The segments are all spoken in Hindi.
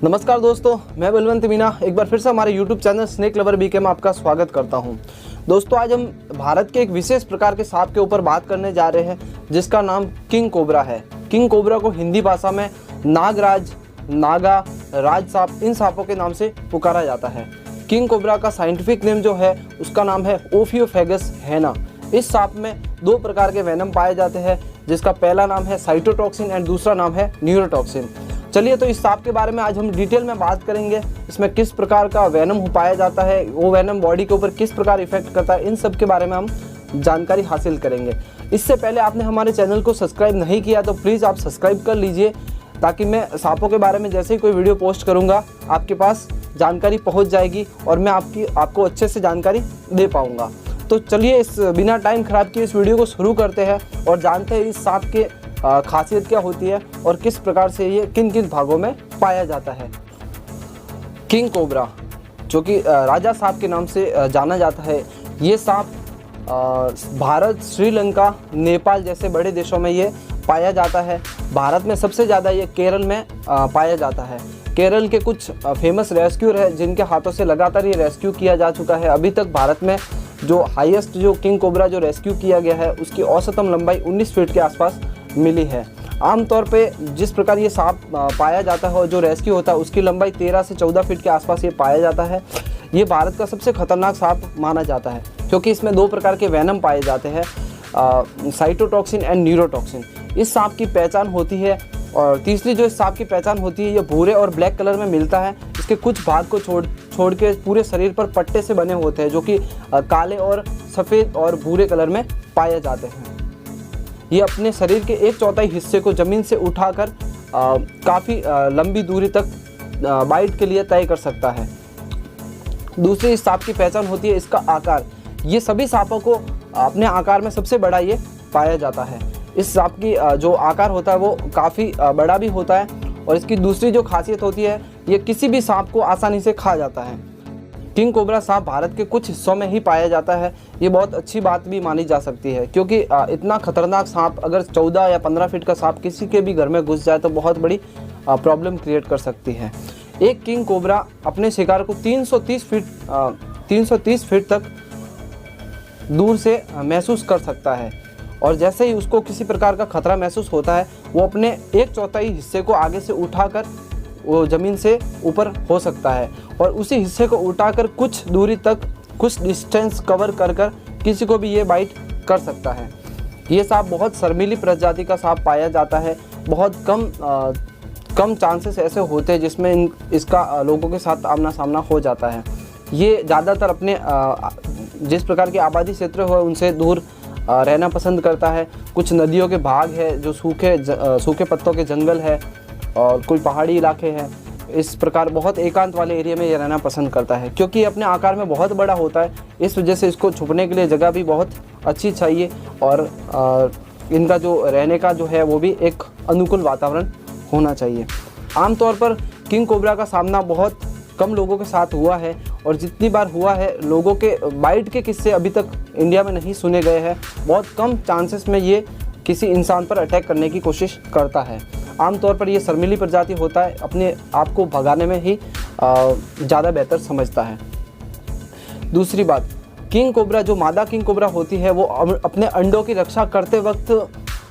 नमस्कार दोस्तों, मैं बलवंत मीना एक बार फिर से हमारे YouTube channel snake lover BK में आपका स्वागत करता हूं। दोस्तों, आज हम भारत के एक विशेष प्रकार के सांप के ऊपर बात करने जा रहे हैं जिसका नाम किंग कोबरा है। किंग कोबरा को हिंदी भाषा में नागराज, नागा, राज सांप, इन सांपों के नाम से पुकारा जाता है। किंग कोबरा का साइंटिफिक नेम जो है उसका नाम है ओफियोफेगस हैना। इस सांप में दो प्रकार के वेनम पाए जाते हैं, जिसका पहला नाम है साइटोटॉक्सिन एंड दूसरा नाम है न्यूरोटॉक्सिन। चलिए तो इस सांप के बारे में आज हम डिटेल में बात करेंगे। इसमें किस प्रकार का वेनम पाया जाता है, वो वेनम बॉडी के ऊपर किस प्रकार इफेक्ट करता है, इन सब के बारे में हम जानकारी हासिल करेंगे। इससे पहले आपने हमारे चैनल को सब्सक्राइब नहीं किया तो प्लीज़ आप सब्सक्राइब कर लीजिए, ताकि मैं सांपों के बारे में जैसे ही कोई वीडियो पोस्ट करूँगा आपके पास जानकारी पहुँच जाएगी और मैं आपको अच्छे से जानकारी दे पाऊँगा। तो चलिए इस बिना टाइम ख़राब किए इस वीडियो को शुरू करते हैं और जानते हैं इस सांप के खासियत क्या होती है और किस प्रकार से ये किन किन भागों में पाया जाता है। किंग कोबरा, जो कि राजा सांप के नाम से जाना जाता है, ये सांप भारत, श्रीलंका, नेपाल जैसे बड़े देशों में ये पाया जाता है। भारत में सबसे ज़्यादा ये केरल में पाया जाता है। केरल के कुछ फेमस रेस्क्यूअर है जिनके हाथों से लगातार ये रेस्क्यू किया जा चुका है। अभी तक भारत में जो हाईएस्ट जो किंग कोबरा जो रेस्क्यू किया गया है उसकी औसतम लंबाई 19 फीट के आसपास मिली है। आमतौर पे जिस प्रकार ये सांप पाया जाता है और जो रेस्क्यू होता है उसकी लंबाई 13 से 14 फीट के आसपास ये पाया जाता है। ये भारत का सबसे खतरनाक सांप माना जाता है क्योंकि इसमें दो प्रकार के वेनम पाए जाते हैं, साइटोटॉक्सिन एंड न्यूरोटॉक्सिन। इस सांप की पहचान होती है और तीसरी जो इस सांप की पहचान होती है, ये भूरे और ब्लैक कलर में मिलता है। इसके कुछ भाग को छोड़ के पूरे शरीर पर पट्टे से बने होते हैं जो कि काले और सफ़ेद और भूरे कलर में पाए जाते हैं। ये अपने शरीर के 1/4 हिस्से को ज़मीन से उठाकर काफ़ी लंबी दूरी तक बाइट के लिए तय कर सकता है। दूसरी इस सांप की पहचान होती है इसका आकार। ये सभी सांपों को अपने आकार में सबसे बड़ा ये पाया जाता है। इस सांप की जो आकार होता है वो काफ़ी बड़ा भी होता है और इसकी दूसरी जो खासियत होती है, ये किसी भी सांप को आसानी से खा जाता है। किंग कोबरा सांप भारत के कुछ हिस्सों में ही पाया जाता है। ये बहुत अच्छी बात भी मानी जा सकती है क्योंकि इतना खतरनाक सांप अगर 14 या 15 फीट का सांप किसी के भी घर में घुस जाए तो बहुत बड़ी प्रॉब्लम क्रिएट कर सकती है। एक किंग कोबरा अपने शिकार को 330 फीट तक दूर से महसूस कर सकता है और जैसे ही उसको किसी प्रकार का खतरा महसूस होता है वो अपने 1/4 हिस्से को आगे से उठाकर वो ज़मीन से ऊपर हो सकता है और उसी हिस्से को उठाकर कुछ दूरी तक कुछ डिस्टेंस कवर कर किसी को भी ये बाइट कर सकता है। ये सांप बहुत शर्मीली प्रजाति का सांप पाया जाता है। बहुत कम चांसेस ऐसे होते हैं जिसमें इसका लोगों के साथ आमना सामना हो जाता है। ये ज़्यादातर अपने जिस प्रकार के आबादी क्षेत्र हो उनसे दूर रहना पसंद करता है। कुछ नदियों के भाग है जो सूखे पत्तों के जंगल है और कोई पहाड़ी इलाके हैं, इस प्रकार बहुत एकांत वाले एरिया में ये रहना पसंद करता है। क्योंकि ये अपने आकार में बहुत बड़ा होता है, इस वजह से इसको छुपने के लिए जगह भी बहुत अच्छी चाहिए और इनका जो रहने का जो है वो भी एक अनुकूल वातावरण होना चाहिए। आमतौर पर किंग कोबरा का सामना बहुत कम लोगों के साथ हुआ है और जितनी बार हुआ है लोगों के बाइट के किस्से अभी तक इंडिया में नहीं सुने गए हैं। बहुत कम चांसेस में ये किसी इंसान पर अटैक करने की कोशिश करता है। आमतौर पर ये शर्मीली प्रजाति होता है, अपने आप को भगाने में ही ज़्यादा बेहतर समझता है। दूसरी बात, किंग कोबरा जो मादा किंग कोबरा होती है वो अपने अंडों की रक्षा करते वक्त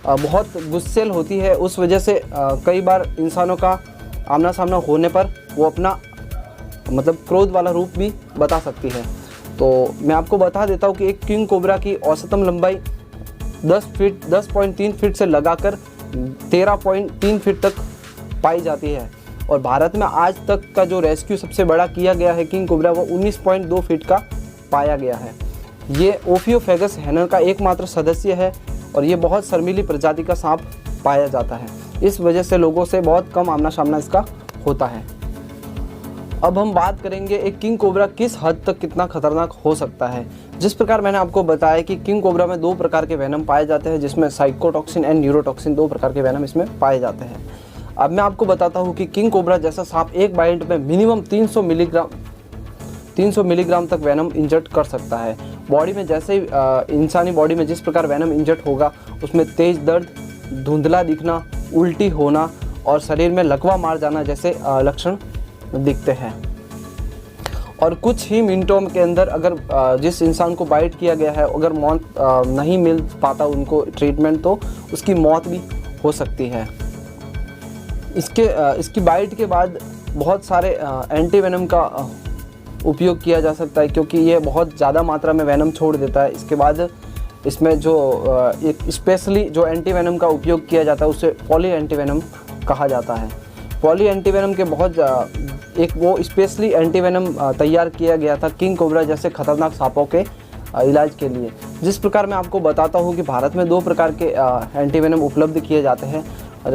बहुत गुस्सैल होती है। उस वजह से कई बार इंसानों का आमना सामना होने पर वो अपना क्रोध वाला रूप भी बता सकती है। तो मैं आपको बता देता हूँ कि एक किंग कोबरा की औसतम लंबाई 10.3 फीट से लगाकर 13.3 फीट तक पाई जाती है और भारत में आज तक का जो रेस्क्यू सबसे बड़ा किया गया है किंग कोबरा वो 19.2 फीट का पाया गया है। ये ओफियोफेगस हैना का एकमात्र सदस्य है और ये बहुत शर्मीली प्रजाति का सांप पाया जाता है। इस वजह से लोगों से बहुत कम आमना सामना इसका होता है। अब हम बात करेंगे एक किंग कोबरा किस हद तक कितना खतरनाक हो सकता है। जिस प्रकार मैंने आपको बताया कि किंग कोबरा में दो प्रकार के वेनम पाए जाते हैं, जिसमें साइकोटॉक्सिन एंड न्यूरोटॉक्सिन दो प्रकार के वेनम इसमें पाए जाते हैं। अब मैं आपको बताता हूँ कि किंग कोबरा जैसा सांप एक बाइट में मिनिमम 300 मिलीग्राम तक वेनम इंजेक्ट कर सकता है। बॉडी में जैसे ही इंसानी बॉडी में जिस प्रकार वेनम इंजेक्ट होगा उसमें तेज दर्द, धुंधला दिखना, उल्टी होना और शरीर में लकवा मार जाना जैसे लक्षण दिखते हैं। और कुछ ही मिनटों के अंदर अगर जिस इंसान को बाइट किया गया है अगर मौत नहीं मिल पाता उनको ट्रीटमेंट, तो उसकी मौत भी हो सकती है। इसकी बाइट के बाद बहुत सारे एंटीवेनम का उपयोग किया जा सकता है, क्योंकि ये बहुत ज़्यादा मात्रा में वेनम छोड़ देता है। इसके बाद इसमें जो एक स्पेशली जो एंटीवेनम का उपयोग किया जाता है उसे पॉली एंटीवेनम कहा जाता है। पॉली एंटीवेनम के बहुत एक वो स्पेशली एंटीवेनम तैयार किया गया था किंग कोबरा जैसे खतरनाक सांपों के इलाज के लिए। जिस प्रकार मैं आपको बताता हूँ कि भारत में 2 प्रकार के एंटीवेनम उपलब्ध किए जाते हैं।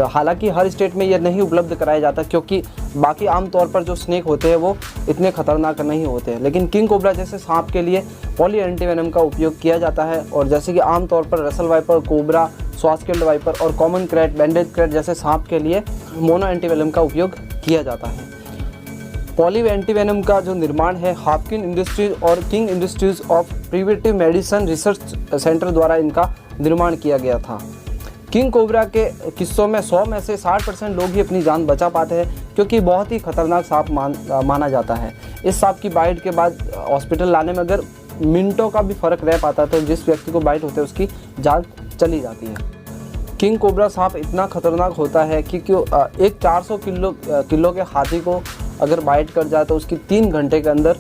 हालांकि हर स्टेट में ये नहीं उपलब्ध कराया जाता, क्योंकि बाकी आमतौर पर जो स्नेक होते हैं वो इतने खतरनाक नहीं होते हैं, लेकिन किंग कोबरा जैसे सांप के लिए पॉली एंटीवेनम का उपयोग किया जाता है। और जैसे कि आमतौर पर रसल वाइपर, कोबरा, स्वास्केल्ड वाइपर और कॉमन क्रैट, बैंडेज क्रैट जैसे सांप के लिए मोनो एंटीवेनम का उपयोग किया जाता है। पॉली एंटीवेनम का जो निर्माण है हॉपकिन इंडस्ट्रीज और king industries of preventive medicine research centre द्वारा इनका निर्माण किया गया था। किंग कोबरा के किस्सों में 100 में से 60% लोग ही अपनी जान बचा पाते हैं, क्योंकि बहुत ही खतरनाक सांप माना जाता है। इस सांप की बाइट के बाद हॉस्पिटल लाने में अगर मिनटों का भी फर्क रह पाता है तो जिस व्यक्ति को बाइट होते है उसकी जान चली जाती है। किंग कोबरा सांप इतना खतरनाक होता है कि एक 400 किलो के हाथी को अगर बाइट कर जाए तो उसकी 3 घंटे के अंदर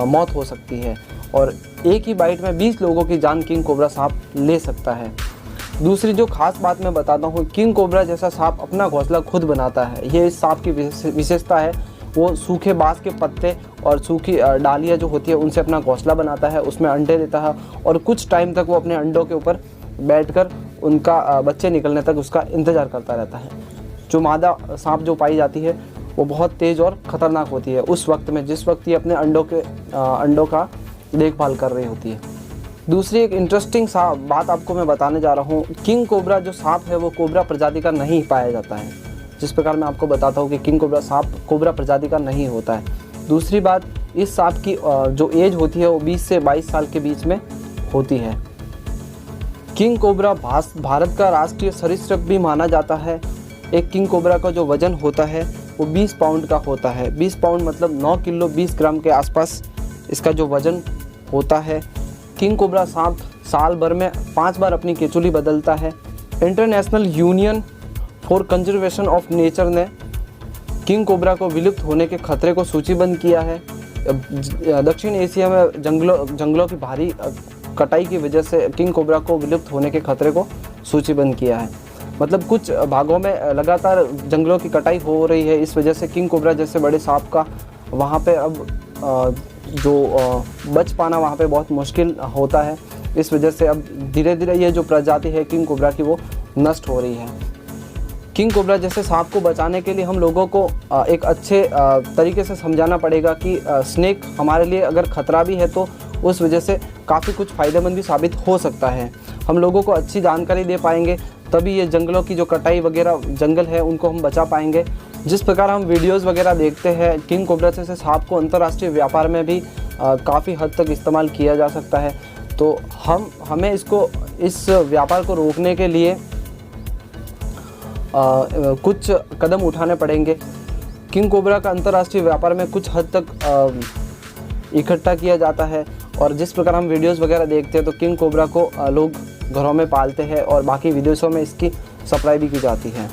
मौत हो सकती है, और एक ही बाइट में 20 लोगों की जान किंग कोबरा सांप ले सकता है। दूसरी जो खास बात मैं बताता हूँ, किंग कोबरा जैसा सांप अपना घोंसला खुद बनाता है। ये इस सांप की विशेषता है। वो सूखे बांस के पत्ते और सूखी डालियाँ जो होती है उनसे अपना घोंसला बनाता है, उसमें अंडे देता है और कुछ टाइम तक वो अपने अंडों के ऊपर बैठकर उनका बच्चे निकलने तक उसका इंतज़ार करता रहता है। जो मादा सांप जो पाई जाती है वो बहुत तेज़ और ख़तरनाक होती है उस वक्त में, जिस वक्त ये अपने अंडों का देखभाल कर रही होती है। दूसरी एक इंटरेस्टिंग बात आपको मैं बताने जा रहा हूँ, किंग कोबरा जो सांप है वो कोबरा प्रजाति का नहीं पाया जाता है। जिस प्रकार मैं आपको बताता हूँ कि किंग कोबरा सांप कोबरा प्रजाति का नहीं होता है। दूसरी बात, इस सांप की जो एज होती है वो 20 से 22 साल के बीच में होती है। किंग कोबरा भारत का राष्ट्रीय सरीसृप भी माना जाता है। एक किंग कोबरा का जो वजन होता है वो 20 पाउंड का होता है। 20 पाउंड मतलब 9 किलो 20 ग्राम के आसपास इसका जो वजन होता है। किंग कोबरा सांप साल भर में 5 बार अपनी केचुली बदलता है। International union for conservation of nature ने किंग कोबरा को विलुप्त होने के खतरे को सूचीबद्ध किया है। दक्षिण एशिया में जंगलों की भारी कटाई की वजह से किंग कोबरा को विलुप्त होने के खतरे को सूचीबद्ध किया है। मतलब कुछ भागों में लगातार जंगलों की कटाई हो रही है, इस वजह से किंग कोबरा जैसे बड़े सांप का वहाँ पे अब बच पाना वहाँ पे बहुत मुश्किल होता है। इस वजह से अब धीरे धीरे ये जो प्रजाति है किंग कोबरा की वो नष्ट हो रही है। किंग कोबरा जैसे सांप को बचाने के लिए हम लोगों को एक अच्छे तरीके से समझाना पड़ेगा कि स्नेक हमारे लिए अगर खतरा भी है तो उस वजह से काफ़ी कुछ फ़ायदेमंद भी साबित हो सकता है। हम लोगों को अच्छी जानकारी दे पाएंगे तभी ये जंगलों की जो कटाई वगैरह जंगल है उनको हम बचा पाएंगे। जिस प्रकार हम वीडियोस वगैरह देखते हैं, किंग कोबरा जैसे सांप को अंतर्राष्ट्रीय व्यापार में भी काफ़ी हद तक इस्तेमाल किया जा सकता है। तो हमें इस व्यापार को रोकने के लिए कुछ कदम उठाने पड़ेंगे। किंग कोबरा का अंतर्राष्ट्रीय व्यापार में कुछ हद तक इकट्ठा किया जाता है, और जिस प्रकार हम वीडियोस वगैरह देखते हैं तो किंग कोबरा को लोग घरों में पालते हैं और बाकी विदेशों में इसकी सप्लाई भी की जाती है।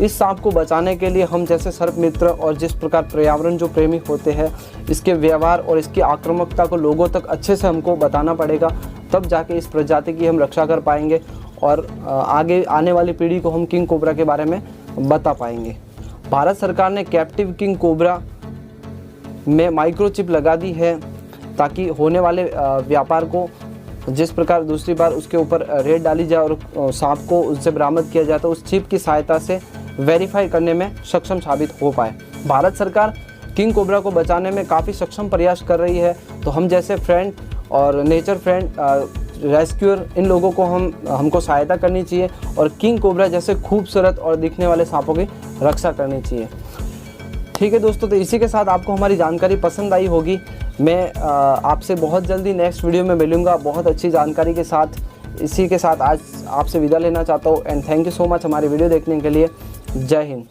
इस सांप को बचाने के लिए हम जैसे सर्प मित्र और जिस प्रकार पर्यावरण जो प्रेमी होते हैं, इसके व्यवहार और इसकी आक्रामकता को लोगों तक अच्छे से हमको बताना पड़ेगा, तब जाके इस प्रजाति की हम रक्षा कर पाएंगे और आगे आने वाली पीढ़ी को हम किंग कोबरा के बारे में बता पाएंगे। भारत सरकार ने कैप्टिव किंग कोबरा में माइक्रोचिप लगा दी है ताकि होने वाले व्यापार को जिस प्रकार दूसरी बार उसके ऊपर रेड डाली जाए और सांप को उससे बरामद किया जाए तो उस चिप की सहायता से वेरीफाई करने में सक्षम साबित हो पाए। भारत सरकार किंग कोबरा को बचाने में काफ़ी सक्षम प्रयास कर रही है, तो हम जैसे फ्रेंड और नेचर फ्रेंड रेस्क्यूअर इन लोगों को हमको सहायता करनी चाहिए और किंग कोबरा जैसे खूबसूरत और दिखने वाले सांपों की रक्षा करनी चाहिए। ठीक है दोस्तों, तो इसी के साथ आपको हमारी जानकारी पसंद आई होगी। मैं आपसे बहुत जल्दी नेक्स्ट वीडियो में मिलूँगा बहुत अच्छी जानकारी के साथ। इसी के साथ आज आपसे विदा लेना चाहता हूँ and thank you so much हमारी वीडियो देखने के लिए। जय हिंद।